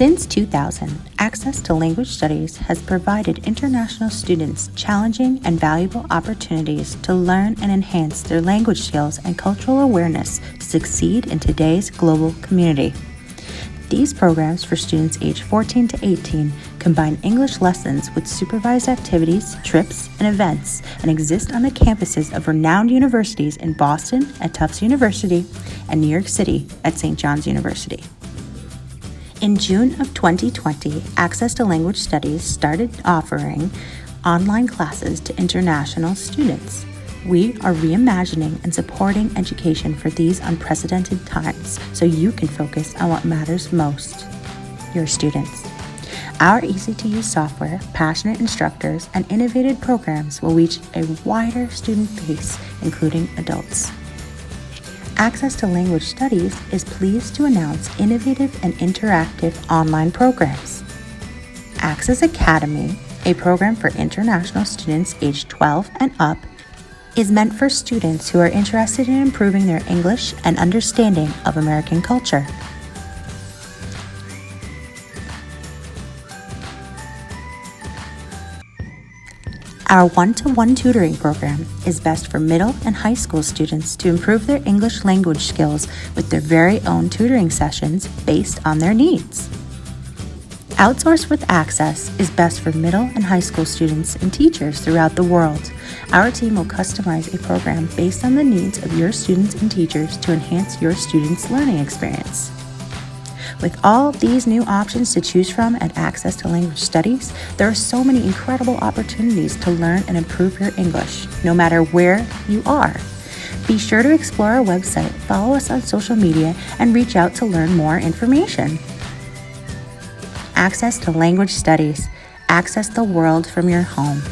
Since 2000, Access to Language Studies has provided international students challenging and valuable opportunities to learn and enhance their language skills and cultural awareness to succeed in today's global community. These programs for students aged 14 to 18 combine English lessons with supervised activities, trips, and events, and exist on the campuses of renowned universities in Boston at Tufts University and New York City at St. John's University. In June of 2020, Access to Language Studies started offering online classes to international students. We are reimagining and supporting education for these unprecedented times so you can focus on what matters most, your students. Our easy-to-use software, passionate instructors, and innovative programs will reach a wider student base, including adults. Access to Language Studies is pleased to announce innovative and interactive online programs. Access Academy, a program for international students aged 12 and up, is meant for students who are interested in improving their English and understanding of American culture. Our one-to-one tutoring program is best for middle and high school students to improve their English language skills with their very own tutoring sessions based on their needs. Outsource with Access is best for middle and high school students and teachers throughout the world. Our team will customize a program based on the needs of your students and teachers to enhance your students' learning experience. With all these new options to choose from at Access to Language Studies, there are so many incredible opportunities to learn and improve your English, no matter where you are. Be sure to explore our website, follow us on social media, and reach out to learn more information. Access to Language Studies. Access the world from your home.